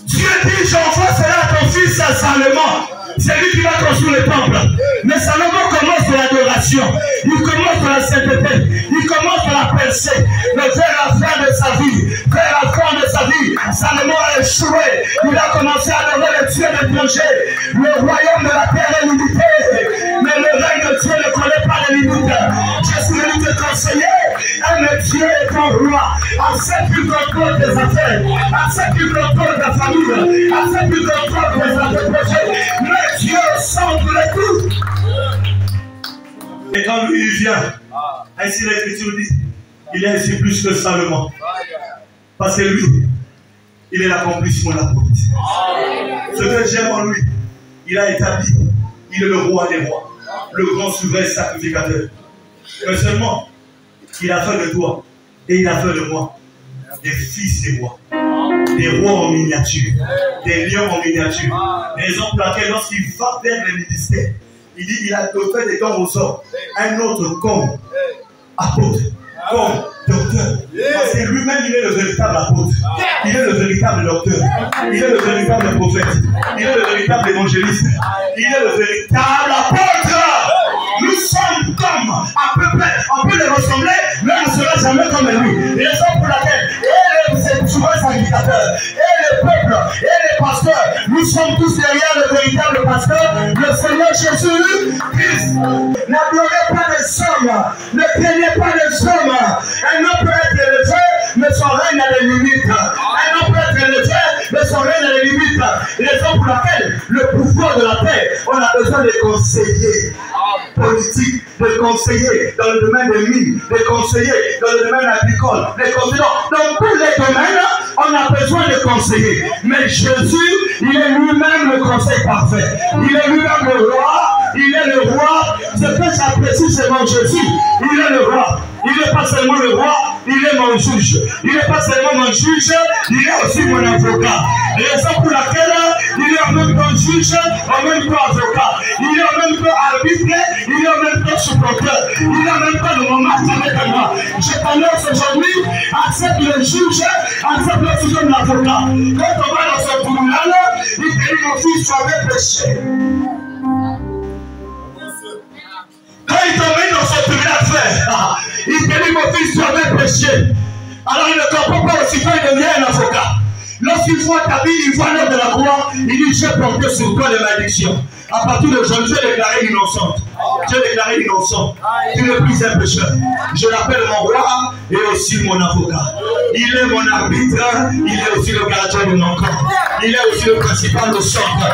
Dieu dit, j'envoie cela à ton fils Salomon. C'est lui qui va construire le temple. Mais Salomon commence de l'adoration. Il commence de la sainteté. Il commence de la percée. Mais vers la fin de sa vie, Salomon a échoué. Il a commencé à adorer le Dieu étranger. Le royaume de la terre est limité. Mais le règne de Dieu ne connaît pas de limite. Je suis venu te conseiller. Un Dieu est ton roi. Accepte qu'il contrôle tes affaires. Accepte qu'il contrôle ta famille. Accepte qu'il contrôle tes projets. Mais Dieu semble tout. Et quand lui il vient, ainsi l'Écriture dit, il est ainsi plus que Salomon. Parce que lui, il est l'accomplissement de la promesse. Ce que j'aime en lui, il a établi, il est le roi des rois, le grand souverain sacrificateur. Mais seulement, il a fait de toi et il a fait de moi des fils des rois. Des rois en miniature, des lions en miniature. Raison pour laquelle lorsqu'il va vers le ministère, il dit il a fait des dons aux hommes. Un autre comme apôtre, comme docteur. Parce que lui-même il est le véritable apôtre. Il est le véritable docteur. Il est le véritable prophète. Il est le véritable évangéliste. Il est le véritable apôtre. Nous sommes comme à peu près, on peut les ressembler, mais on ne sera jamais comme lui. Raison pour laquelle les sacrificateurs, et les peuples, et les pasteurs, nous sommes tous derrière le véritable pasteur, le Seigneur Jésus-Christ. N'adorez pas les hommes, ne craignez pas les hommes. Un homme peut être élevé, mais son règne a des limites. Un homme peut être élevé, mais son règne a des limites. Raison pour laquelle le pouvoir de la terre, on a besoin de conseillers politiques, de conseillers dans le domaine des mines, de conseillers dans le domaine agricole, des conseillers dans tous les domaines, on a besoin de conseillers. Mais Jésus, il est lui-même le conseil parfait. Il est lui-même le roi il est le roi. Ce que j'apprécie, c'est mon Jésus. Il est le roi. Il n'est pas seulement le roi, il est mon juge. Il n'est pas seulement mon juge, il est aussi mon avocat. Raison pour laquelle il est en même temps juge, en même temps avocat. Il est en même temps arbitre, il est en même temps supporteur. Il est en même temps de mon match avec moi. Je t'annonce aujourd'hui, accepte le juge, accepte aussi comme l'avocat. Quand on va dans ce tribunal, il te dit mon fils, tu avais péché. Quand il t'emmène dans son tribunal, frère, il te dit mon fils, tu avais péché. Alors il ne comprend pas aussi quand il devient un avocat. Lorsqu'il voit ta vie, il voit l'homme de la croix, il dit j'ai porté sur toi des malédictions. À partir d'aujourd'hui, je vais déclarer innocente. Je vais déclarer innocent. Tu n'es plus un pécheur. Je l'appelle mon roi et aussi mon avocat. Il est mon arbitre, il est aussi le gardien de mon corps. Il est aussi le principal au centre.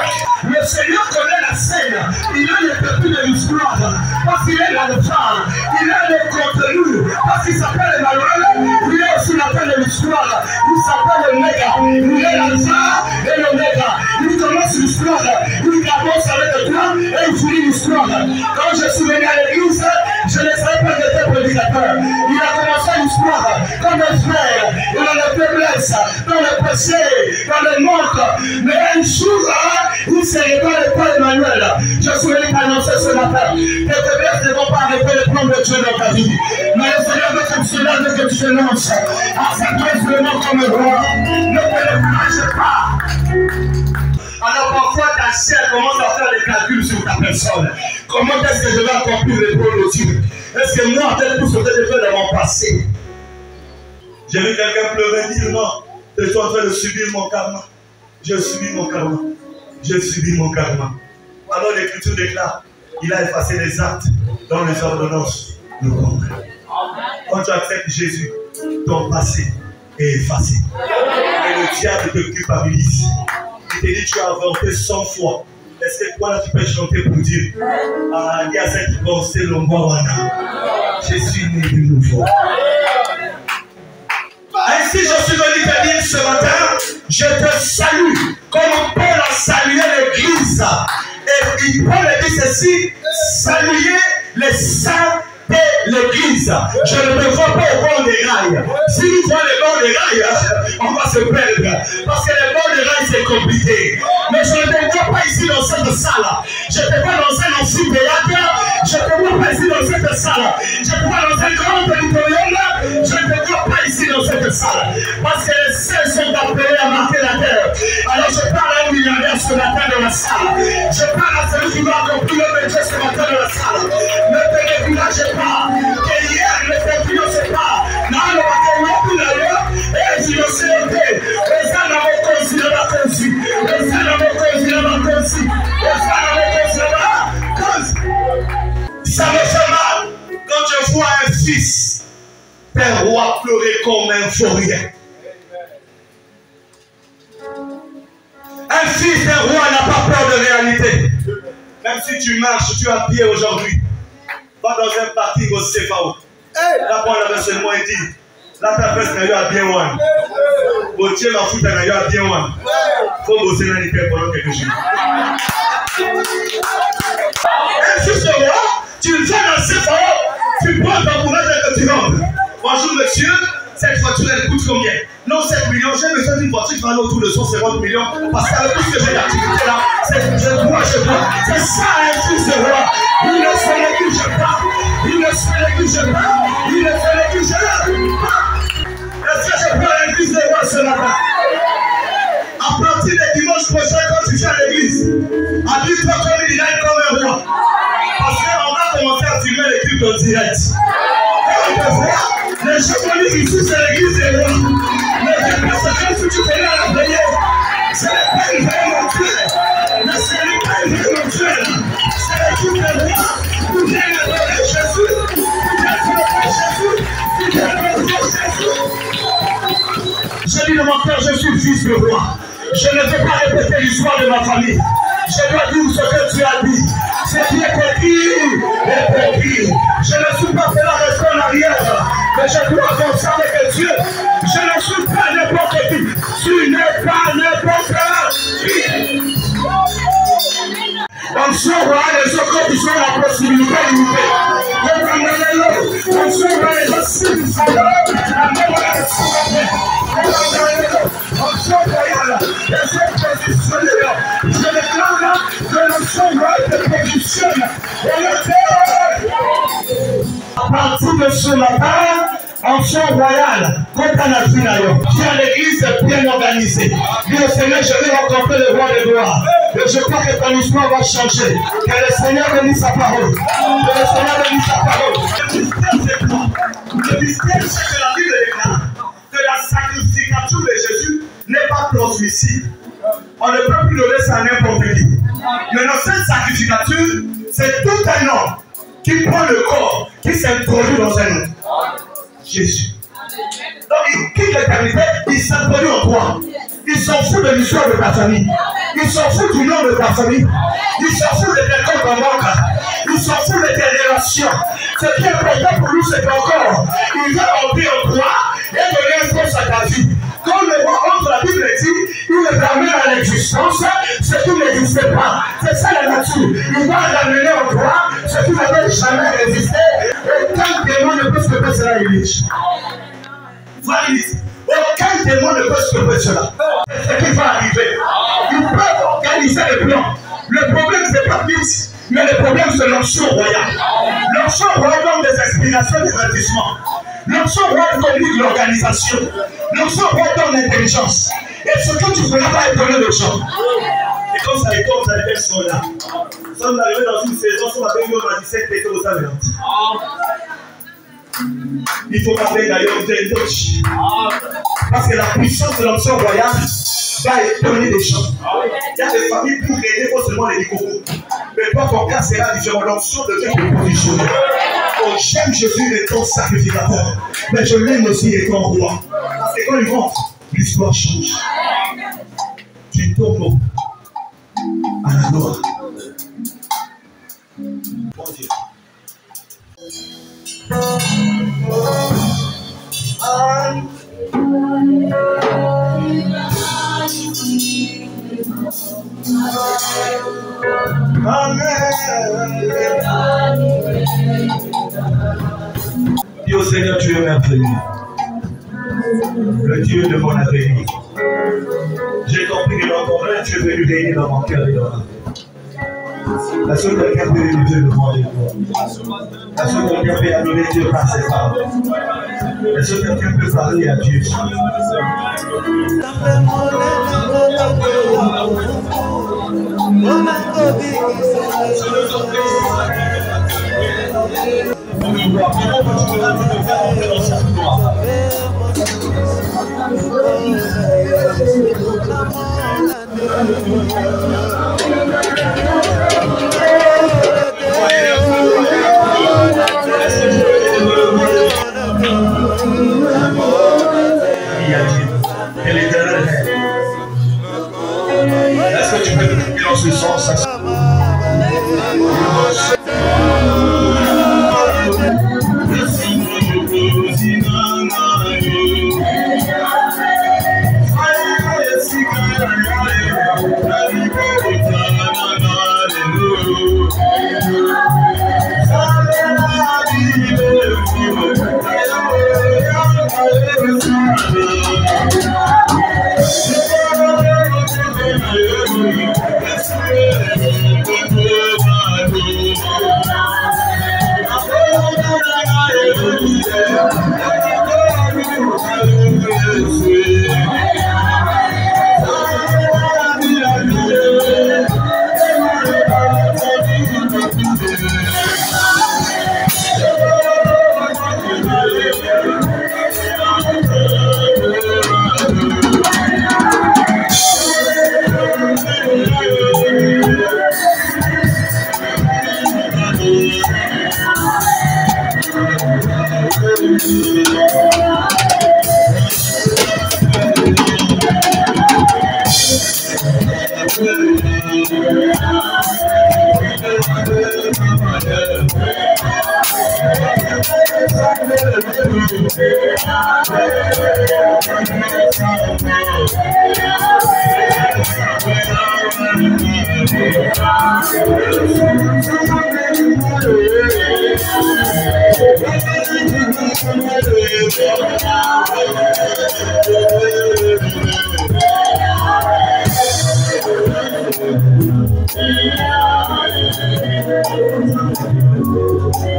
Le Seigneur connaît la scène. Il a le début de l'histoire. Parce qu'il est dans le phare. Il a le contenu. Parce qu'il s'appelle Emmanuel. Il est aussi l'appel de l'histoire. Il s'appelle Omega. Il est l'alpha et l'Omega. Il commence l'histoire. Il commence avec toi et il finit l'histoire. Quand je suis venu à l'église, je ne savais pas que j'étais prédicateur. Il a commencé l'histoire comme un frère, dans la faiblesse, dans le péché, dans le manque. Mais un jour, il s'est révélé par Emmanuel. Je suis venu t'annoncer ce matin. Tes faiblesses ne vont pas arrêter le plan de Dieu dans ta vie. Mais le Seigneur veut fonctionner dès que tu te lances. Accepte vraiment comme roi. Ne te décourage pas. Alors parfois ta chair commence à faire des calculs sur ta personne. Comment est-ce que je vais accomplir le rôle de Dieu? Est-ce que moi, peut-être tout ce que j'ai fait dans mon passé? J'ai vu quelqu'un pleurer, dire non, je suis en train de subir mon karma. Je subis mon karma. Je subis mon karma. Alors l'Écriture déclare, il a effacé les actes dans les ordonnances de Congrès. Quand tu acceptes Jésus, ton passé est effacé. Et le diable te culpabilise. Il te dit, tu as inventé 100 fois. Est-ce que toi là tu peux chanter pour dire, ah, il y a cette pensée Lombowana. Je suis né de nouveau. Ainsi, je suis venu te dire ce matin, je te salue, comme Paul a salué l'église. Et Paul a dit ceci, saluer les saints de l'église. Je ne me vois pas au bord des rails. Si nous voyons les bords des rails, on va se perdre. Parce que les bords des rails, c'est compliqué. Mais je ne te vois pas ici dans cette salle. Je te vois dans un amphithéâtre. Je ne te vois pas ici dans cette salle. Je te vois dans un grand auditorium. Je ne te vois pas ici dans cette salle. Parce que les saints sont appelés à marquer la terre. Alors je parle à un milliardaire ce matin dans la salle. Je parle à celui qui va accomplir le métier ce matin dans la salle. Ne te découragez pas. Que hier ne te pas. Non, le matin, et je le sais, ok. Et ça n'a pas conçu, n'a pas conçu. Et ça n'a pas conçu, n'a pas conçu. Et ça n'a pas conçu, n'a pas conçu. Ça me fait mal quand je vois un fils d'un roi pleurer comme un vaurien. Un fils d'un roi n'a pas peur de réalité. Même si tu marches, tu as pied aujourd'hui. Va dans un parking au CFAO. Là, pour la seulement dit, là, ta fesse n'a eu à bien one. Au Dieu, ma foute n'a eu à bien one. Faut bosser dans l'hyper pendant quelques jours. Un fils de roi, tu viens dans le CFAO, tu prends ton courage et que tu rentres. Bonjour monsieur, cette voiture elle coûte combien? Non, 7 millions, j'ai besoin d'une voiture qui va aller autour de 150 millions. Parce qu'avec tout ce que j'ai d'activité là, je dois. C'est ça un fils de roi. Il ne se néglige pas. Il ne se néglige pas. Il ne se néglige pas. Est-ce que je prends un fils de roi ce matin? À partir de dimanche prochain, quand tu viens à l'église, habille-toi comme il est comme un roi. Parce qu'on va commencer à filmer les clips en direct. Et on te voit. Les gens vont dire ici c'est l'église des rois. Mais c'est comme si tu venais à la prière. Ce n'est pas une vraie monture. Mais ce n'est pas une vraie monture. C'est l'église des rois. Vous venez adorer Jésus. Vous venez adorer Jésus. Vous venez adorer Jésus. Je dis de mon cœur, je suis fils de roi. Je ne veux pas répéter l'histoire de ma famille. Je dois dire ce que tu as dit. Ce qui est petit est petit. Je ne suis pas fait là rester en arrière. Mais je dois avancer avec Dieu. Je ne suis pas n'importe qui. Tu n'es pas n'importe qui. On sort les autres ce matin, en son royal, contre la vie d'ailleurs. Tiens, l'église est bien organisée. Dis au Seigneur, je vais rencontrer le roi de gloire. Et je crois que ton histoire va changer. Que le Seigneur bénisse sa parole. Que le Seigneur bénisse sa parole. Le mystère, c'est quoi? Le mystère, c'est que la Bible déclare que la sacrificature de Jésus n'est pas transmissible. On ne peut plus donner ça à n'importe qui. Maintenant, cette sacrificature, c'est tout un homme qui prend le corps, qui s'introduit dans un homme. Jésus. Donc il quitte l'éternité, il s'introduit en toi. Il s'en fout de l'histoire de ta famille. Il s'en fout du nom de ta famille. Il s'en fout de tes comptes en banque. Il s'en fout de tes relations. Ce qui est important pour lui, c'est qu'encore, il va remplir en toi et donner un sens à ta vie. Quand le roi entre, la Bible dit, il le ramène à l'existence ce qui n'existait pas. C'est ça la nature. Il va ramener en toi ce qui n'avait jamais existé. Aucun démon ne peut stopper cela, Élie. Aucun démon ne peut stopper cela. C'est ce qui va arriver. Ils peuvent organiser les plans. Le problème, ce n'est pas vite, mais le problème, c'est l'onction royale. L'onction royale donne des explications d'avertissement. L'onction royale conduit l'organisation. L'onction royale donne l'intelligence. Et ce que tu feras va étonner les gens. Et comme ça étonne, ça dépend de ce qu'on a. Nous sommes arrivés dans une saison, on avait eu 17 personnes au sein de l'autre. Il faut parler d'ailleurs de touch. Parce que la puissance de l'onction royale va étonner les gens. Il y a des familles pour aider, il faut seulement les découvrir. Mais toi, ton cas sera différent. L'onction devient une position. Oh, j'aime Jésus étant sacrificateur, mais je l'aime aussi étant roi. Parce que quand il rentre, l'histoire change. Tu tombes à la gloire. Bon Dieu. Dis au Seigneur, tu es merveilleux. Le Dieu de mon avenir. J'ai compris que dans ton rêve, tu es venu régner dans mon cœur et dans ma vie. La seule quelqu'un peut élever le monde et toi. La seule quelqu'un peut adorer Dieu par ses paroles. La seule quelqu'un peut parler à Dieu. Est-ce que tu peux prier en ce sens?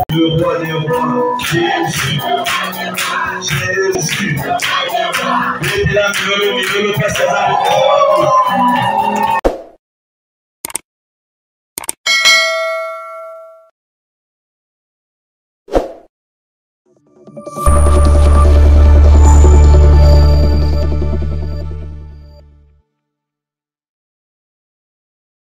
Le roi des rois, Jésus. mesdames, le Père César.